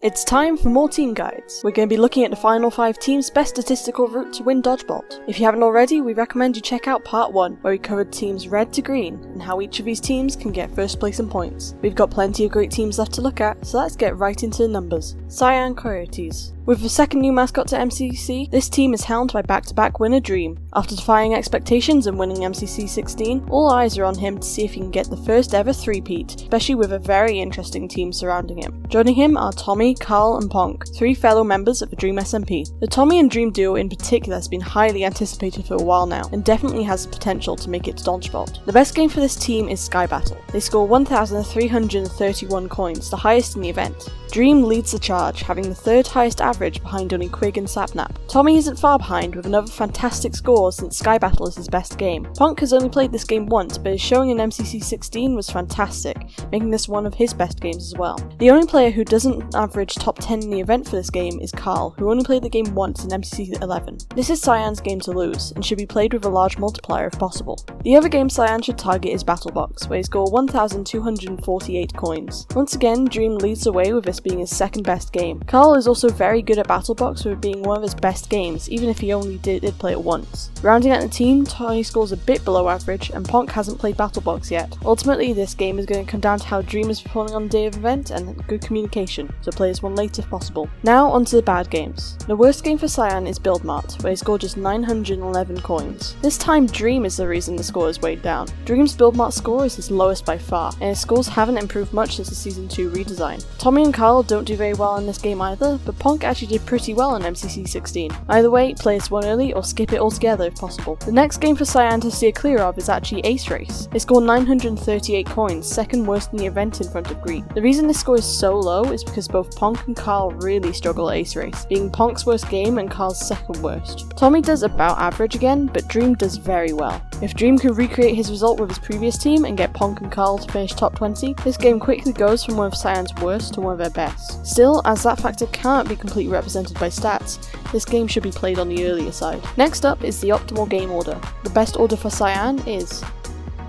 It's time for more team guides. We're going to be looking at the final 5 teams' best statistical route to win DODGEBOLT. If you haven't already, we recommend you check out part 1, where we covered teams red to green, and how each of these teams can get first place and points. We've got plenty of great teams left to look at, so let's get right into the numbers. Cyan Coyotes. With the second new mascot to MCC, this team is helmed by back-to-back winner Dream. After defying expectations and winning MCC 16, all eyes are on him to see if he can get the first ever three-peat, especially with a very interesting team surrounding him. Joining him are Tommy, Carl and Ponk, 3 fellow members of the Dream SMP. The Tommy and Dream duo in particular has been highly anticipated for a while now, and definitely has the potential to make it to DODGEBOLT. The best game for this team is Sky Battle. They score 1,331 coins, the highest in the event. Dream leads the charge, having the 3rd highest average behind only Quig and Sapnap. Tommy isn't far behind with another fantastic score since Sky Battle is his best game. Ponk has only played this game once, but his showing in MCC 16 was fantastic, making this one of his best games as well. The only player who doesn't average top 10 in the event for this game is Carl, who only played the game once in MCC 11. This is Cyan's game to lose, and should be played with a large multiplier if possible. The other game Cyan should target is Battlebox, where he scored 1,248 coins. Once again, Dream leads the way with this being his second best game. Carl is also very good at Battlebox, with it being one of his best games, even if he only did play it once. Rounding out the team, Tommy scores a bit below average, and Ponk hasn't played Battlebox yet. Ultimately, this game is going to come down to how Dream is performing on the day of the event and good communication, so play this one late if possible. Now onto the bad games. The worst game for Cyan is Build Mart, where he scored just 911 coins. This time Dream is the reason the score is weighed down. Dream's Build Mart score is his lowest by far, and his scores haven't improved much since the Season 2 redesign. Tommy and Carl don't do very well in this game either, but Ponk actually did pretty well in MCC 16. Either way, play this one early or skip it altogether if possible. The next game for Cyan to steer clear of is actually Ace Race. They scored 938 coins, second worst in the event in front of Green. The reason this score is so low is because both Ponk and Carl really struggle at Ace Race, being Ponk's worst game and Carl's second worst. Tommy does about average again, but Dream does very well. If Dream can recreate his result with his previous team and get Ponk and Carl to finish top 20, this game quickly goes from one of Cyan's worst to one of their best. Still, as that factor can't be completely represented by stats, this game should be played on the earlier side. Next up is the optimal game order. The best order for Cyan is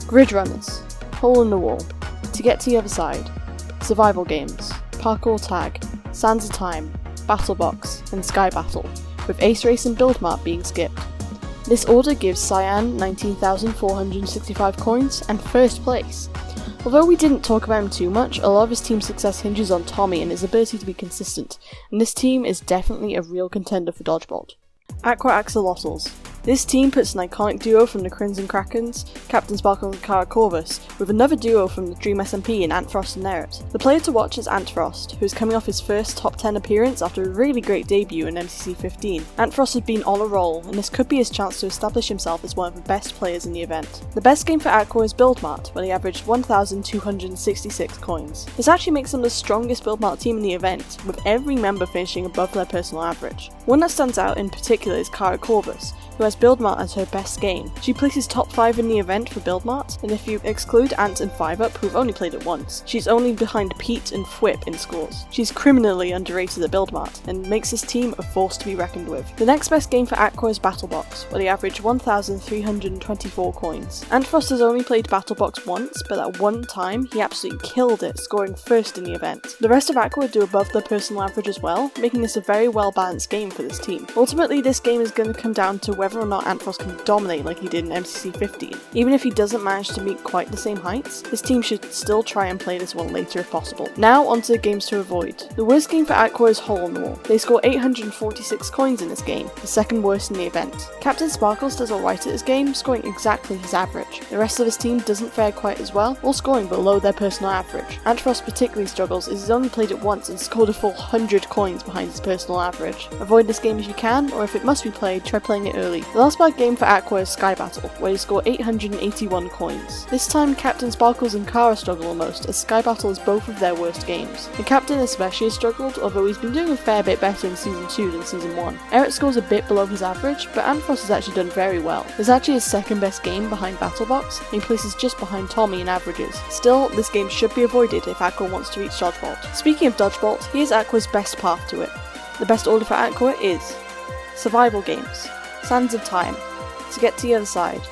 Grid Runners, Hole in the Wall, To Get to the Other Side, Survival Games, Parkour Tag, Sands of Time, Battlebox, and Sky Battle, with Ace Race and Build Mart being skipped. This order gives Cyan 19,465 coins and first place. Although we didn't talk about him too much, a lot of his team's success hinges on Tommy and his ability to be consistent, and this team is definitely a real contender for DODGEBOLT. Aqua Axolotls. This team puts an iconic duo from the Crimson Krakens, Captain Sparkles and Kara Corvus, with another duo from the Dream SMP in Antfrost and Eret. The player to watch is Antfrost, who is coming off his first top 10 appearance after a really great debut in MCC 15. Antfrost has been on a roll, and this could be his chance to establish himself as one of the best players in the event. The best game for Aqua is Build Mart, where he averaged 1,266 coins. This actually makes him the strongest Build Mart team in the event, with every member finishing above their personal average. One that stands out in particular is Kara Corvus, who has Build Mart as her best game. She places top 5 in the event for Build Mart, and if you exclude Ant and 5UP, who've only played it once, she's only behind Pete and Fwip in scores. She's criminally underrated at Build Mart, and makes this team a force to be reckoned with. The next best game for Aqua is Battlebox, where they average 1,324 coins. Antfrost has only played Battlebox once, but at one time he absolutely killed it, scoring first in the event. The rest of Aqua do above their personal average as well, making this a very well balanced game for this team. Ultimately, this game is going to come down to whether or not Antfrost can dominate like he did in MCC 15. Even if he doesn't manage to meet quite the same heights, this team should still try and play this one later if possible. Now onto the games to avoid. The worst game for Aqua is Hole in the Wall. They score 846 coins in this game, the second worst in the event. Captain Sparkles does alright at this game, scoring exactly his average. The rest of his team doesn't fare quite as well, all scoring below their personal average. Antfrost particularly struggles as he's only played it once and scored a full 100 coins behind his personal average. Avoid this game if you can, or if it must be played, try playing it early. The last bad game for Aqua is Sky Battle, where he scored 881 coins. This time Captain Sparkles and Kara struggle the most, as Sky Battle is both of their worst games. The Captain especially has struggled, although he's been doing a fair bit better in Season 2 than Season 1. Eret scores a bit below his average, but Antfrost has actually done very well. It's actually his second best game behind Battlebox, and he places just behind Tommy in averages. Still, this game should be avoided if Aqua wants to reach DODGEBOLT. Speaking of DODGEBOLT, here's Aqua's best path to it. The best order for Aqua is Survival Games, Sands of Time, To Get to the Other Side,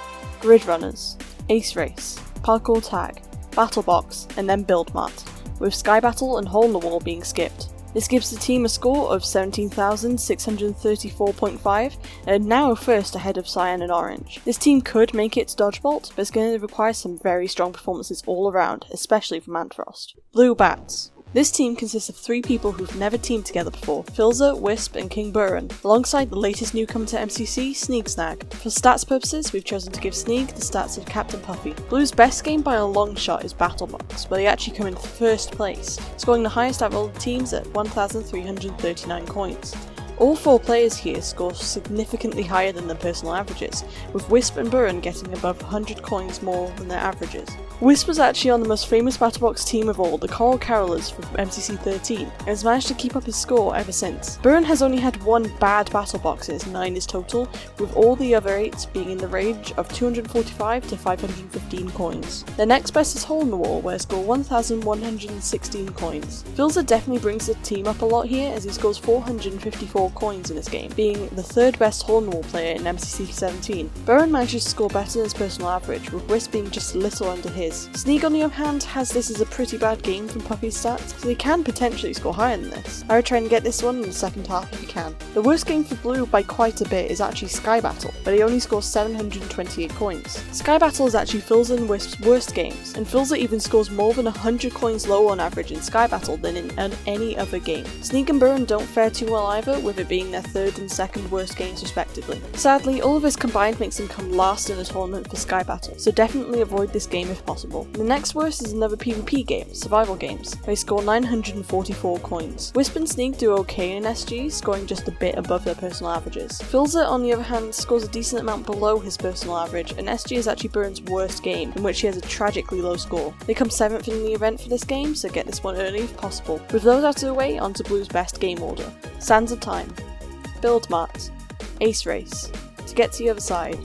Grid Runners, Ace Race, Parkour Tag, Battlebox, and then Build Mart, with Sky Battle and Hole in the Wall being skipped. This gives the team a score of 17,634.5 and now first ahead of Cyan and Orange. This team could make it to DODGEBOLT, but it's going to require some very strong performances all around, especially from Antfrost. Blue Bats. This team consists of 3 people who've never teamed together before, Filza, Wisp and King Burren, alongside the latest newcomer to MCC, Sneagsnag. For stats purposes, we've chosen to give Sneag the stats of Captain Puffy. Blue's best game by a long shot is BattleBox, where they actually come in first place, scoring the highest out of all the teams at 1,339 coins. All 4 players here score significantly higher than their personal averages, with Wisp and Burren getting above 100 coins more than their averages. Wisp was actually on the most famous BattleBox team of all, the Coral Carolers from MCC 13, and has managed to keep up his score ever since. Burren has only had 1 bad BattleBox in his 9 is total, with all the other 8 being in the range of 245 to 515 coins. Their next best is Hole in the Wall, where they score 1,116 coins. Filza definitely brings the team up a lot here, as he scores 454 coins in this game, being the 3rd best Hole in the Wall player in MCC 17. Burren manages to score better than his personal average, with Wisp being just a little under his. Sneag on the other hand has this as a pretty bad game from Puffy's stats, so they can potentially score higher than this. I would try and get this one in the second half if you can. The worst game for Blue by quite a bit is actually Sky Battle, but he only scores 728 coins. Sky Battle is actually Filza and Wisp's worst games, and Filza even scores more than 100 coins lower on average in Sky Battle than in any other game. Sneag and Burren don't fare too well either, with it being their 3rd and 2nd worst games respectively. Sadly, all of this combined makes them come last in the tournament for Sky Battle, so definitely avoid this game if possible. The next worst is another PvP game, Survival Games, where they score 944 coins. Wisp and Sneag do okay in SG, scoring just a bit above their personal averages. Filza, on the other hand, scores a decent amount below his personal average, and SG is actually Burren's worst game, in which he has a tragically low score. They come 7th in the event for this game, so get this one early if possible. With those out of the way, onto Blue's best game order. Sands of Time, Build Mart, Ace Race, To Get to the Other Side,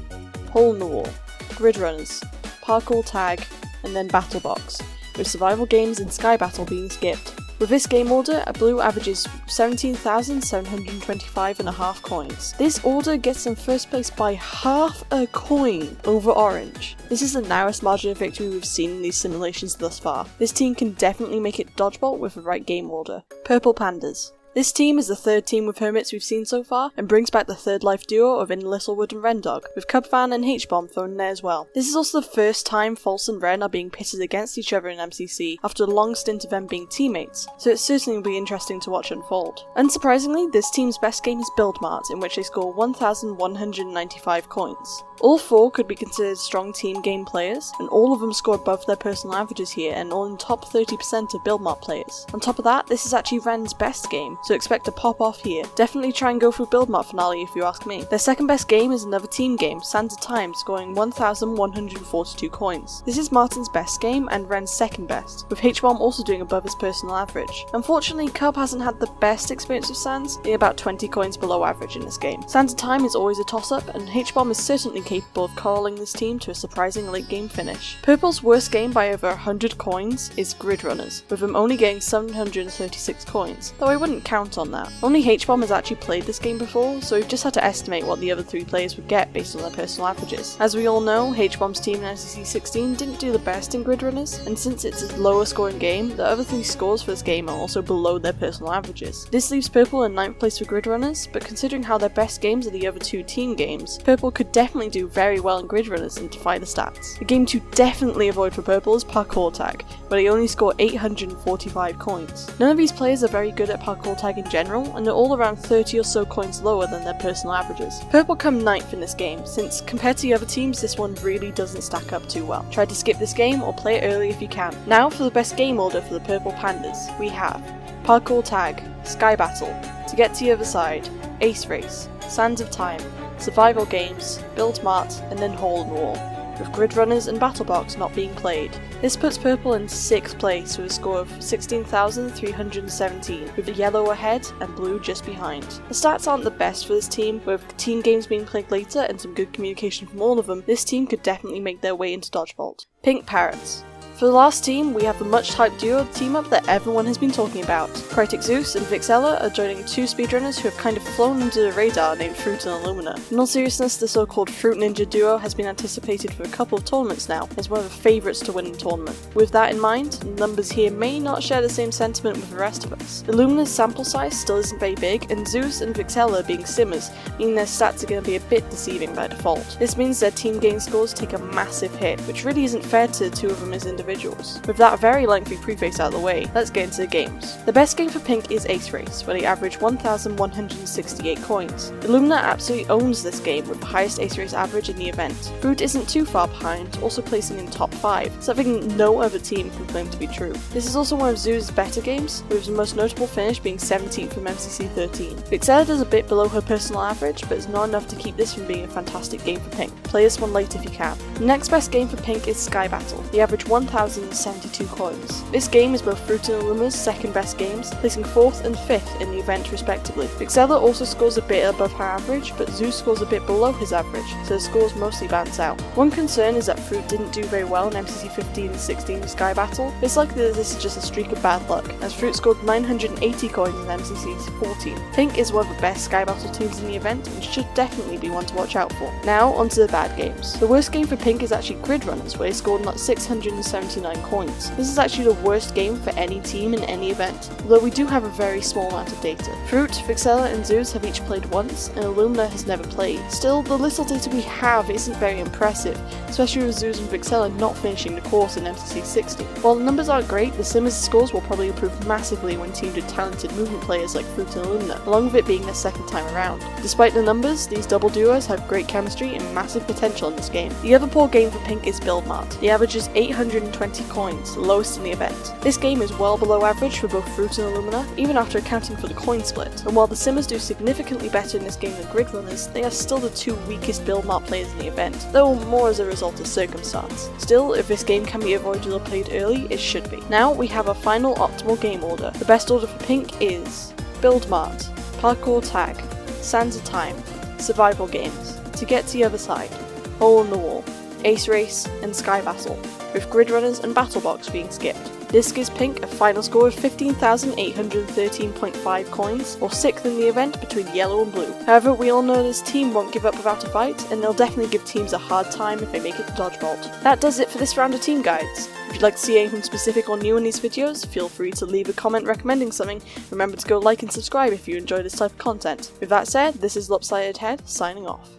Hole in the Wall, Grid Runners, Parkour Tag, and then BattleBox, with Survival Games and Sky Battle being skipped. With this game order, a Blue averages 17,725.5 coins. This order gets them first place by half a coin over Orange. This is the narrowest margin of victory we've seen in these simulations thus far. This team can definitely make it DODGEBOLT with the right game order. Purple Pandas. This team is the 3rd team with Hermits we've seen so far, and brings back the 3rd life duo of In Littlewood and Rendog, with Cubfan and H-Bomb thrown in there as well. This is also the first time False and Ren are being pitted against each other in MCC, after a long stint of them being teammates, so it certainly will be interesting to watch unfold. Unsurprisingly, this team's best game is Build Mart, in which they score 1,195 coins. All 4 could be considered strong team game players, and all of them score above their personal averages here and all in top 30% of Build Mart players. On top of that, this is actually Ren's best game, so expect to pop off here. Definitely try and go through Build Mart finale if you ask me. Their second best game is another team game, Sands of Time, scoring 1,142 coins. This is Martin's best game and Ren's second best, with H-Bomb also doing above his personal average. Unfortunately, Cub hasn't had the best experience with Sands, being about 20 coins below average in this game. Sands of Time is always a toss-up, and H-Bomb is certainly capable of corralling this team to a surprising late game finish. Purple's worst game by over 100 coins is Grid Runners, with him only getting 736 coins, though I wouldn't count on that. Only H-Bomb has actually played this game before, so we've just had to estimate what the other 3 players would get based on their personal averages. As we all know, H-Bomb's team in MCC 16 didn't do the best in Grid Runners, and since it's a lower scoring game, the other 3 scores for this game are also below their personal averages. This leaves Purple in 9th place for Grid Runners, but considering how their best games are the other 2 team games, Purple could definitely do very well in Grid Runners and defy the stats. The game to definitely avoid for Purple is Parkour Tag, where they only score 845 coins. None of these players are very good at Parkour Tag in general, and they're all around 30 or so coins lower than their personal averages. Purple come 9th in this game, since compared to the other teams this one really doesn't stack up too well. Try to skip this game or play it early if you can. Now for the best game order for the Purple Pandas, we have Parkour Tag, Sky Battle, To Get to the Other Side, Ace Race, Sands of Time, Survival Games, Build Mart, and then Hole in the Wall, with Grid Runners and BattleBox not being played. This puts Purple in 6th place with a score of 16,317, with the yellow ahead and blue just behind. The stats aren't the best for this team, with team games being played later and some good communication from all of them. This team could definitely make their way into DODGEBOLT. Pink Parrots. For the last team, we have the much-hyped duo team-up that everyone has been talking about. Critic Zeus and Vixella are joining two speedrunners who have kind of flown under the radar named Fruit and Illumina. In all seriousness, the so-called Fruit Ninja duo has been anticipated for a couple of tournaments now, as one of the favourites to win the tournament. With that in mind, numbers here may not share the same sentiment with the rest of us. Illumina's sample size still isn't very big, and Zeus and Vixella being simmers, meaning their stats are going to be a bit deceiving by default. This means their team gain scores take a massive hit, which really isn't fair to the two of them as individuals. With that very lengthy preface out of the way, let's get into the games. The best game for Pink is Ace Race, where they average 1,168 coins. Illumina absolutely owns this game with the highest Ace Race average in the event. Fruit isn't too far behind, also placing in top 5, something no other team can claim to be true. This is also one of Zeus' better games, with his most notable finish being 17th from MCC 13. Vixella does a bit below her personal average, but it's not enough to keep this from being a fantastic game for Pink. Play this one late if you can. The next best game for Pink is Sky Battle. They average 1,072 coins. This game is both Fruit and Illumina's second best games, placing 4th and 5th in the event respectively. Vixella also scores a bit above her average, but Zeus scores a bit below his average, so the scores mostly balance out. One concern is that Fruit didn't do very well in MCC 15 and 16 Sky Battle. It's likely that this is just a streak of bad luck, as Fruit scored 980 coins in MCC 14. Pink is one of the best Sky Battle teams in the event, and should definitely be one to watch out for. Now, onto the bad games. The worst game for Pink is actually Grid Runners, where they scored 679 coins. This is actually the worst game for any team in any event, although we do have a very small amount of data. Fruit, Vixella and Zeus have each played once, and Illumina has never played. Still, the little data we have isn't very impressive, especially with Zeus and Vixella not finishing the course in MCC 16. While the numbers aren't great, the Simmers' scores will probably improve massively when teamed with talented movement players like Fruit and Illumina, along with it being their second time around. Despite the numbers, these double duos have great chemistry and massive potential in this game. The other poor game for Pink is Build Mart. The average is 820 coins, the lowest in the event. This game is well below average for both Fruit and Illumina, even after accounting for the coin split, and while the Simmers do significantly better in this game than Grid Runners, they are still the two weakest Build Mart players in the event, though more as a result of circumstance. Still, if this game can be avoided or played early, it should be. Now we have a final optimal game order. The best order for Pink is Build Mart, Parkour Tag, Sands of Time, Survival Games, To Get to the Other Side, Hole in the Wall, Ace Race, and Sky Battle, with Grid Runners and Battle Box being skipped. This gives Pink a final score of 15,813.5 coins, or 6th in the event between yellow and blue. However, we all know this team won't give up without a fight, and they'll definitely give teams a hard time if they make it to Dodgebolt. That does it for this round of team guides. If you'd like to see anything specific or new in these videos, feel free to leave a comment recommending something. Remember to go like and subscribe if you enjoy this type of content. With that said, this is Lopsided Head, signing off.